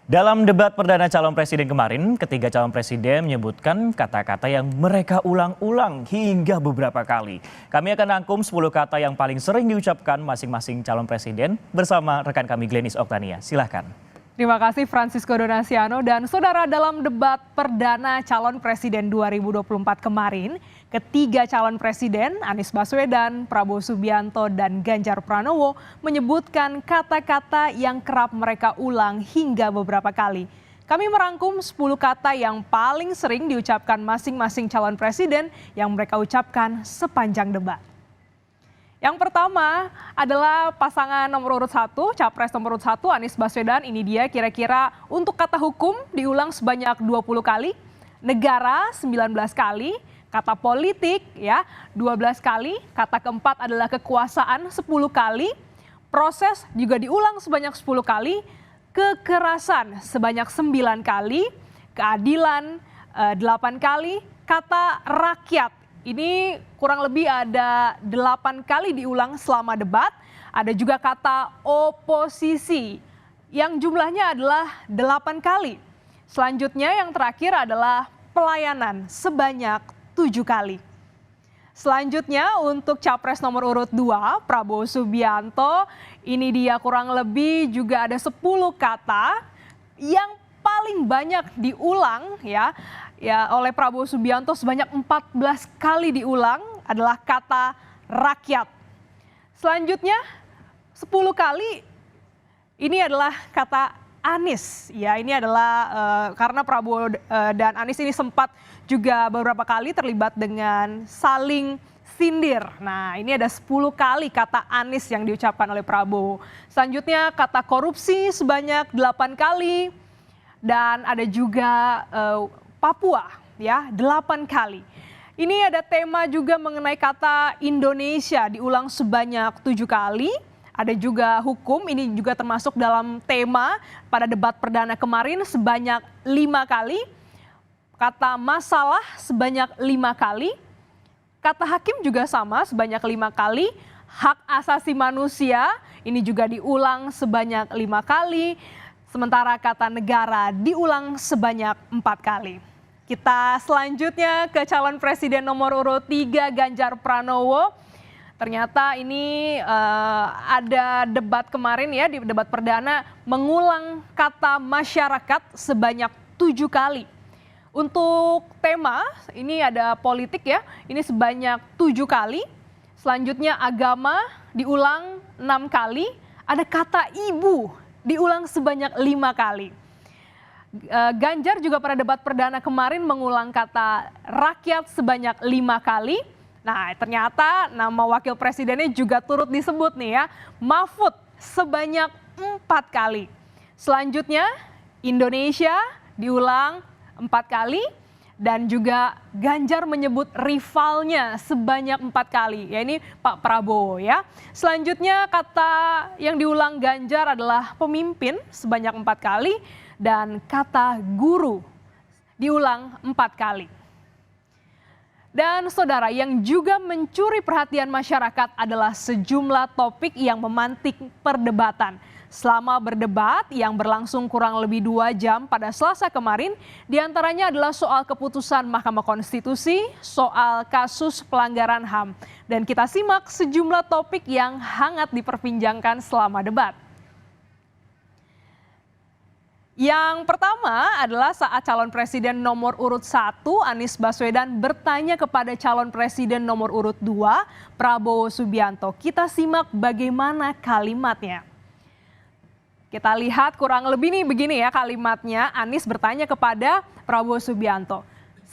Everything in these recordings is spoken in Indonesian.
Dalam debat perdana calon presiden kemarin, ketiga calon presiden menyebutkan kata-kata yang mereka ulang-ulang hingga beberapa kali. Kami akan rangkum 10 kata yang paling sering diucapkan masing-masing calon presiden bersama rekan kami Glenis Oktania. Silahkan. Terima kasih Francisco Donasiano dan saudara, dalam debat perdana calon presiden 2024 kemarin, ketiga calon presiden Anies Baswedan, Prabowo Subianto, dan Ganjar Pranowo menyebutkan kata-kata yang kerap mereka ulang hingga beberapa kali. Kami merangkum 10 kata yang paling sering diucapkan masing-masing calon presiden yang mereka ucapkan sepanjang debat. Yang pertama adalah pasangan nomor urut 1, capres nomor urut 1 Anies Baswedan. Ini dia kira-kira untuk kata hukum diulang sebanyak 20 kali, negara 19 kali, kata politik ya 12 kali, kata keempat adalah kekuasaan 10 kali, proses juga diulang sebanyak 10 kali, kekerasan sebanyak 9 kali, keadilan 8 kali, kata rakyat ini kurang lebih ada 8 kali diulang selama debat. Ada juga kata oposisi yang jumlahnya adalah 8 kali. Selanjutnya yang terakhir adalah pelayanan sebanyak 7 kali. Selanjutnya untuk capres nomor urut 2 Prabowo Subianto, ini dia kurang lebih juga ada 10 kata yang paling banyak diulang ya oleh Prabowo Subianto, sebanyak 14 kali diulang adalah kata rakyat. Selanjutnya 10 kali ini adalah kata Anies. Ya, ini adalah karena Prabowo dan Anies ini sempat juga beberapa kali terlibat dengan saling sindir. Nah, ini ada 10 kali kata Anies yang diucapkan oleh Prabowo. Selanjutnya kata korupsi sebanyak 8 kali. Dan ada juga Papua ya 8 kali. Ini ada tema juga mengenai kata Indonesia diulang sebanyak 7 kali. Ada juga hukum, ini juga termasuk dalam tema pada debat perdana kemarin sebanyak 5 kali. Kata masalah sebanyak 5 kali. Kata hakim juga sama sebanyak 5 kali. Hak asasi manusia ini juga diulang sebanyak 5 kali. Sementara kata negara diulang sebanyak 4 kali. Kita selanjutnya ke calon presiden nomor urut 3 Ganjar Pranowo. Ternyata ini ada debat kemarin ya, di debat perdana mengulang kata masyarakat sebanyak 7 kali. Untuk tema ini ada politik ya, ini sebanyak 7 kali. Selanjutnya agama diulang 6 kali. Ada kata ibu diulang sebanyak 5 kali. Ganjar juga pada debat perdana kemarin mengulang kata rakyat sebanyak 5 kali. Nah, ternyata nama wakil presidennya juga turut disebut nih ya, Mahfud sebanyak 4 kali. Selanjutnya Indonesia diulang 4 kali. Dan juga Ganjar menyebut rivalnya sebanyak 4 kali, ya ini Pak Prabowo ya. Selanjutnya kata yang diulang Ganjar adalah pemimpin sebanyak 4 kali dan kata guru diulang 4 kali. Dan saudara, yang juga mencuri perhatian masyarakat adalah sejumlah topik yang memantik perdebatan. Selama berdebat yang berlangsung kurang lebih 2 jam pada Selasa kemarin, diantaranya adalah soal keputusan Mahkamah Konstitusi, soal kasus pelanggaran HAM. Dan kita simak sejumlah topik yang hangat diperbincangkan selama debat. Yang pertama adalah saat calon presiden nomor urut 1 Anies Baswedan bertanya kepada calon presiden nomor urut 2 Prabowo Subianto. Kita simak bagaimana kalimatnya. Kita lihat kurang lebih nih begini ya kalimatnya. Anies bertanya kepada Prabowo Subianto.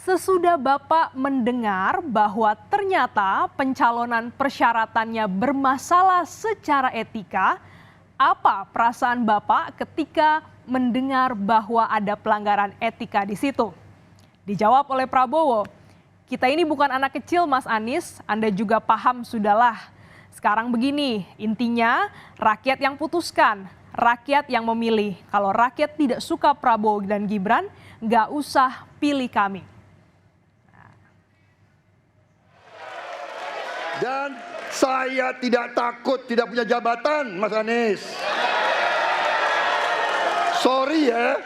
Sesudah Bapak mendengar bahwa ternyata pencalonan persyaratannya bermasalah secara etika, apa perasaan Bapak ketika mendengar bahwa ada pelanggaran etika di situ? Dijawab oleh Prabowo, kita ini bukan anak kecil Mas Anies, Anda juga paham sudahlah. Sekarang begini, intinya rakyat yang putuskan. Rakyat yang memilih. Kalau rakyat tidak suka Prabowo dan Gibran, nggak usah pilih kami. Dan saya tidak takut tidak punya jabatan, Mas Anies. Sorry ya.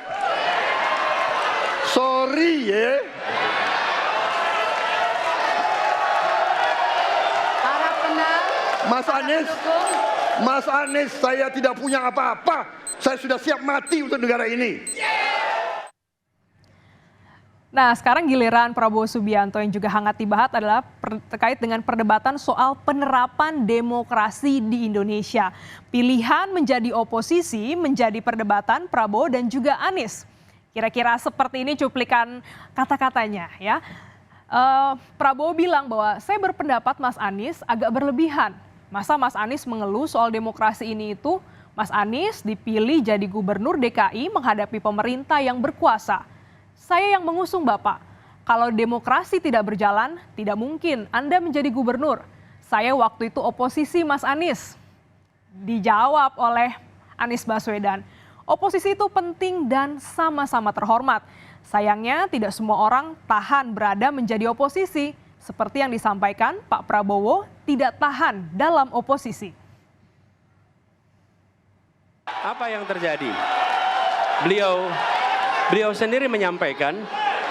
Sorry ya. Para penang, Mas Anies, saya tidak punya apa-apa. Saya sudah siap mati untuk negara ini. Nah, sekarang giliran Prabowo Subianto yang juga hangat dibahas adalah terkait dengan perdebatan soal penerapan demokrasi di Indonesia. Pilihan menjadi oposisi menjadi perdebatan Prabowo dan juga Anies. Kira-kira seperti ini cuplikan kata-katanya ya. Prabowo bilang bahwa saya berpendapat Mas Anies agak berlebihan. Masa Mas Anies mengeluh soal demokrasi ini itu? Mas Anies dipilih jadi gubernur DKI menghadapi pemerintah yang berkuasa. Saya yang mengusung Bapak. Kalau demokrasi tidak berjalan, tidak mungkin Anda menjadi gubernur. Saya waktu itu oposisi Mas Anies. Dijawab oleh Anies Baswedan. Oposisi itu penting dan sama-sama terhormat. Sayangnya tidak semua orang tahan berada menjadi oposisi. Seperti yang disampaikan Pak Prabowo tidak tahan dalam oposisi. Apa yang terjadi? Beliau sendiri menyampaikan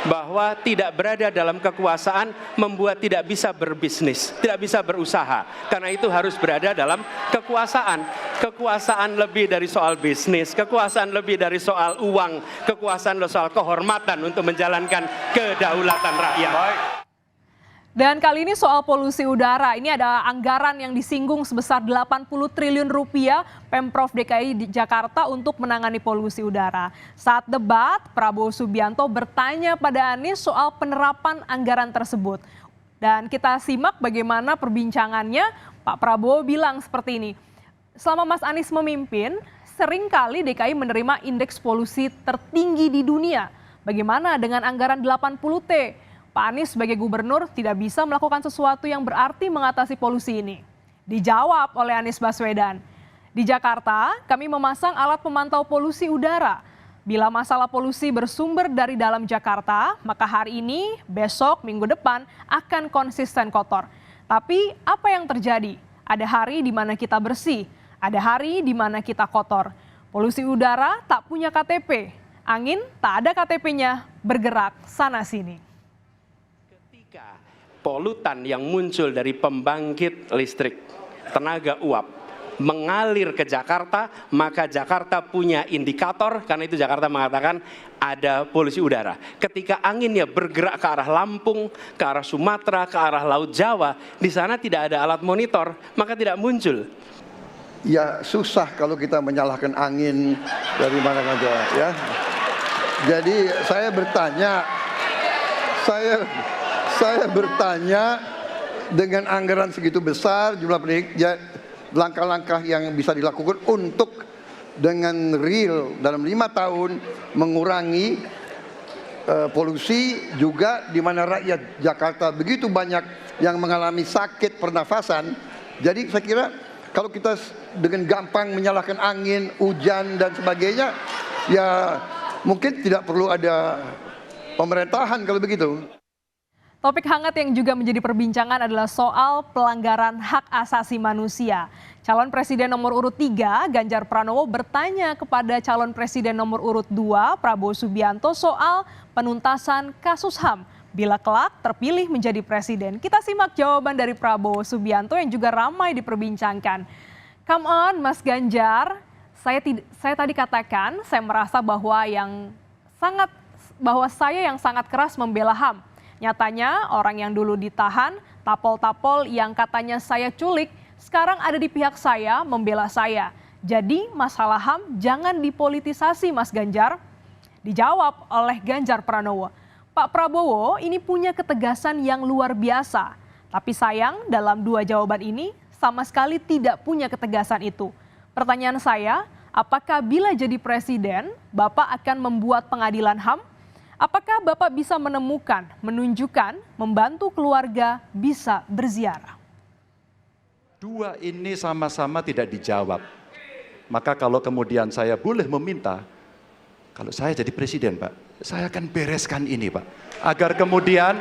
bahwa tidak berada dalam kekuasaan membuat tidak bisa berbisnis, tidak bisa berusaha. Karena itu harus berada dalam kekuasaan. Kekuasaan lebih dari soal bisnis, kekuasaan lebih dari soal uang, kekuasaan soal kehormatan untuk menjalankan kedaulatan rakyat. Dan kali ini soal polusi udara, ini ada anggaran yang disinggung sebesar 80 triliun rupiah Pemprov DKI di Jakarta untuk menangani polusi udara. Saat debat, Prabowo Subianto bertanya pada Anies soal penerapan anggaran tersebut. Dan kita simak bagaimana perbincangannya. Pak Prabowo bilang seperti ini, selama Mas Anies memimpin, seringkali DKI menerima indeks polusi tertinggi di dunia. Bagaimana dengan anggaran 80T? Pak Anies sebagai gubernur tidak bisa melakukan sesuatu yang berarti mengatasi polusi ini. Dijawab oleh Anies Baswedan. Di Jakarta, kami memasang alat pemantau polusi udara. Bila masalah polusi bersumber dari dalam Jakarta, maka hari ini, besok, minggu depan akan konsisten kotor. Tapi apa yang terjadi? Ada hari di mana kita bersih, ada hari di mana kita kotor. Polusi udara tak punya KTP, angin tak ada KTP-nya, bergerak sana-sini. Polutan yang muncul dari pembangkit listrik tenaga uap mengalir ke Jakarta, maka Jakarta punya indikator, karena itu Jakarta mengatakan ada polusi udara. Ketika anginnya bergerak ke arah Lampung, ke arah Sumatera, ke arah Laut Jawa, di sana tidak ada alat monitor, maka tidak muncul. Ya susah kalau kita menyalahkan angin dari mana saja ya. Jadi saya bertanya, saya bertanya, dengan anggaran segitu besar, jumlah langkah-langkah yang bisa dilakukan untuk dengan real dalam 5 tahun mengurangi polusi, juga di mana rakyat Jakarta begitu banyak yang mengalami sakit pernafasan. Jadi saya kira kalau kita dengan gampang menyalahkan angin, hujan dan sebagainya, ya mungkin tidak perlu ada pemerintahan kalau begitu. Topik hangat yang juga menjadi perbincangan adalah soal pelanggaran hak asasi manusia. Calon Presiden nomor urut 3, Ganjar Pranowo, bertanya kepada calon Presiden nomor urut 2, Prabowo Subianto, soal penuntasan kasus HAM bila kelak terpilih menjadi presiden. Kita simak jawaban dari Prabowo Subianto yang juga ramai diperbincangkan. Come on, Mas Ganjar, saya tadi katakan saya merasa bahwa saya yang sangat keras membela HAM. Nyatanya orang yang dulu ditahan, tapol-tapol yang katanya saya culik, sekarang ada di pihak saya, membela saya. Jadi masalah HAM jangan dipolitisasi, Mas Ganjar. Dijawab oleh Ganjar Pranowo. Pak Prabowo ini punya ketegasan yang luar biasa. Tapi sayang dalam 2 jawaban ini sama sekali tidak punya ketegasan itu. Pertanyaan saya, apakah bila jadi presiden, Bapak akan membuat pengadilan HAM? Apakah Bapak bisa menemukan, menunjukkan, membantu keluarga bisa berziarah? 2 ini sama-sama tidak dijawab. Maka kalau kemudian saya boleh meminta, kalau saya jadi presiden, Pak, saya akan bereskan ini, Pak. Agar kemudian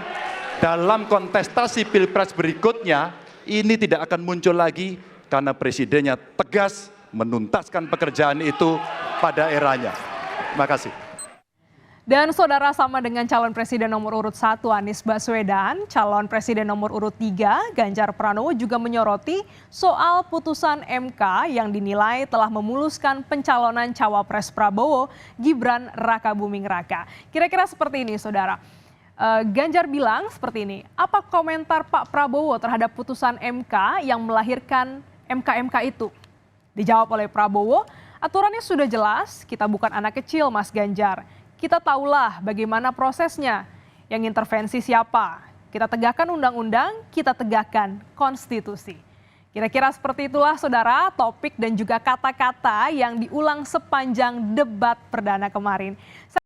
dalam kontestasi Pilpres berikutnya, ini tidak akan muncul lagi karena presidennya tegas menuntaskan pekerjaan itu pada eranya. Terima kasih. Dan saudara, sama dengan calon presiden nomor urut 1 Anies Baswedan, calon presiden nomor urut 3 Ganjar Pranowo juga menyoroti soal putusan MK yang dinilai telah memuluskan pencalonan cawapres Prabowo Gibran Rakabuming Raka. Kira-kira seperti ini saudara. Ganjar bilang seperti ini, apa komentar Pak Prabowo terhadap putusan MK yang melahirkan MK-MK itu? Dijawab oleh Prabowo, aturannya sudah jelas, kita bukan anak kecil Mas Ganjar. Kita tahulah bagaimana prosesnya, yang intervensi siapa. Kita tegakkan undang-undang, kita tegakkan konstitusi. Kira-kira seperti itulah saudara topik dan juga kata-kata yang diulang sepanjang debat perdana kemarin.